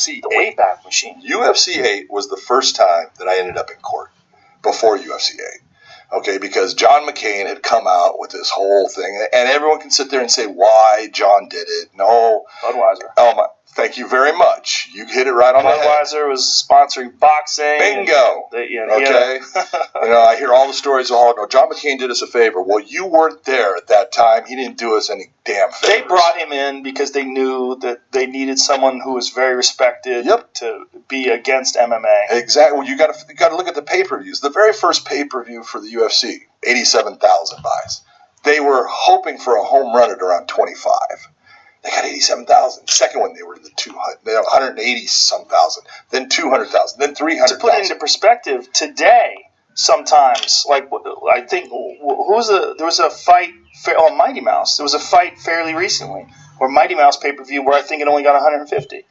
UFC the 8. Wayback Machine. UFC 8 was the first time that I ended up in court before UFC 8. Okay, because John McCain had come out with this whole thing, and everyone can sit there and say why John did it. No. Budweiser. Oh, my. Thank you very much. You hit it right on the head. Budweiser was sponsoring boxing. Bingo. Okay. I hear all the stories. Oh, no, John McCain did us a favor. Well, you weren't there at that time. He didn't do us any damn favors. They brought him in because they knew that they needed someone who was very respected to be against MMA. Exactly. Well, you got to look at the pay-per-views. The very first pay-per-view for the UFC, 87,000 buys. They were hoping for a home run at around 25. They got 87,000. Second one, they were in the 200. They had 180-some thousand. Then 200,000. Then 300,000. To put it into perspective, today, sometimes, like I think, there was a fight. Mighty Mouse. There was a fight fairly recently, or Mighty Mouse pay-per-view, where I think it only got 150.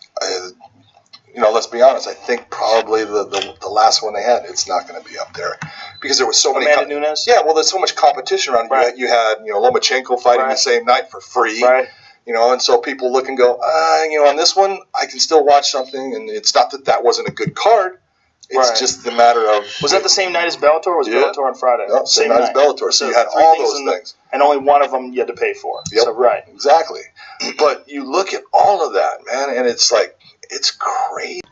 Let's be honest. I think probably the last one they had, it's not going to be up there because there was so many. Amanda Nunes. Yeah, well, there's so much competition around. Right. You had Lomachenko fighting the same night for free. Right. And so people look and go, on this one, I can still watch something, and it's not that wasn't a good card. It's just the matter of... Was that the same night as Bellator, or was Bellator on Friday? No, same night as Bellator. So you had all those things. And only one of them you had to pay for. Yep. So, right. Exactly. But you look at all of that, man, and it's like, it's crazy.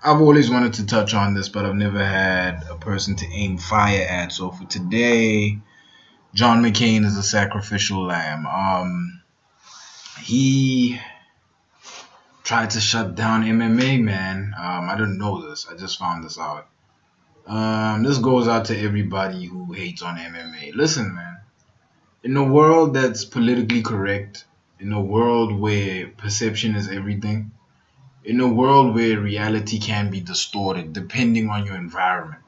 I've always wanted to touch on this, but I've never had a person to aim fire at. So for today, John McCain is a sacrificial lamb. He tried to shut down MMA, man. I didn't know this. I just found this out. This goes out to everybody who hates on MMA. Listen, man. In a world that's politically correct, in a world where perception is everything, in a world where reality can be distorted depending on your environment,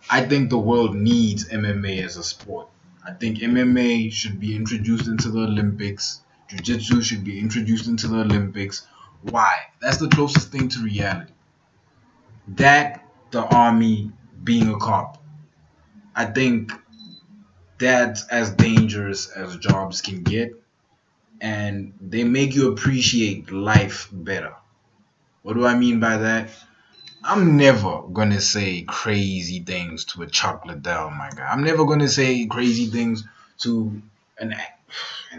I think the world needs MMA as a sport. I think MMA should be introduced into the Olympics. Jiu-Jitsu should be introduced into the Olympics. Why? That's the closest thing to reality. That, the army, being a cop. I think that's as dangerous as jobs can get. And they make you appreciate life better. What do I mean by that? I'm never going to say crazy things to a Chuck Liddell, my guy. I'm never going to say crazy things to an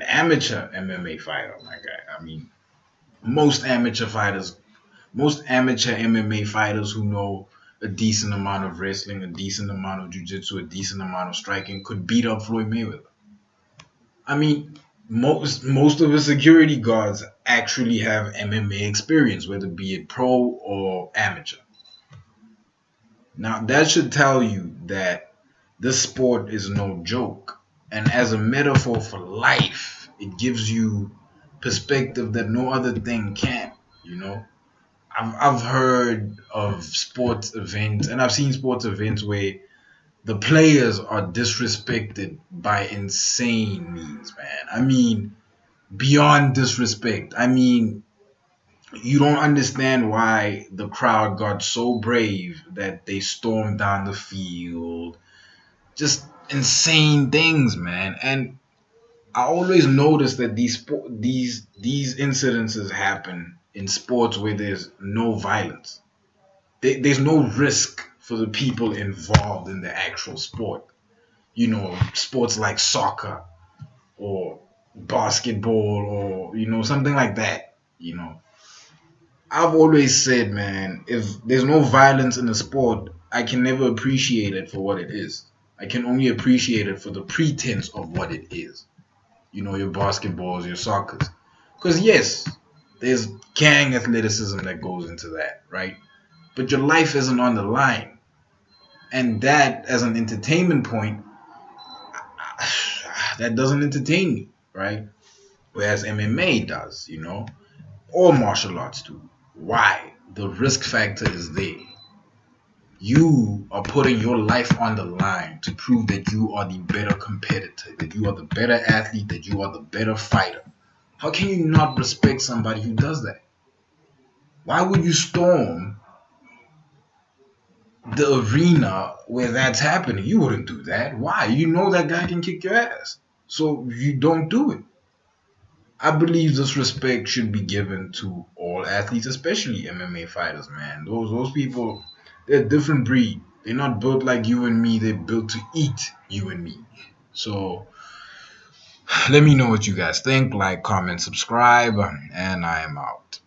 amateur MMA fighter, my guy. I mean, most amateur MMA fighters who know a decent amount of wrestling, a decent amount of jiu-jitsu, a decent amount of striking could beat up Floyd Mayweather. I mean, most of the security guards actually have MMA experience, whether be it pro or amateur. Now, that should tell you that this sport is no joke. And as a metaphor for life, it gives you perspective that no other thing can, I've heard of sports events, and I've seen sports events where the players are disrespected by insane means, man. I mean, beyond disrespect. I mean, you don't understand why the crowd got so brave that they stormed down the field. Just insane things, man. And I always notice that these incidences happen in sports where there's no violence. There's no risk for the people involved in the actual sport. Sports like soccer or basketball or something like that. I've always said, man, if there's no violence in the sport, I can never appreciate it for what it is. I can only appreciate it for the pretense of what it is. Your basketballs, your soccers. Because yes, there's gang athleticism that goes into that, right? But your life isn't on the line. And that, as an entertainment point, that doesn't entertain me, right? Whereas MMA does, or martial arts do. Why? The risk factor is there. You are putting your life on the line to prove that you are the better competitor, that you are the better athlete, that you are the better fighter. How can you not respect somebody who does that? Why would you storm the arena where that's happening? You wouldn't do that. Why? You know that guy can kick your ass. So you don't do it. I believe this respect should be given to all athletes, especially MMA fighters, man. Those people, they're a different breed. They're not built like you and me. They're built to eat you and me. So let me know what you guys think. Like, comment, subscribe, and I am out.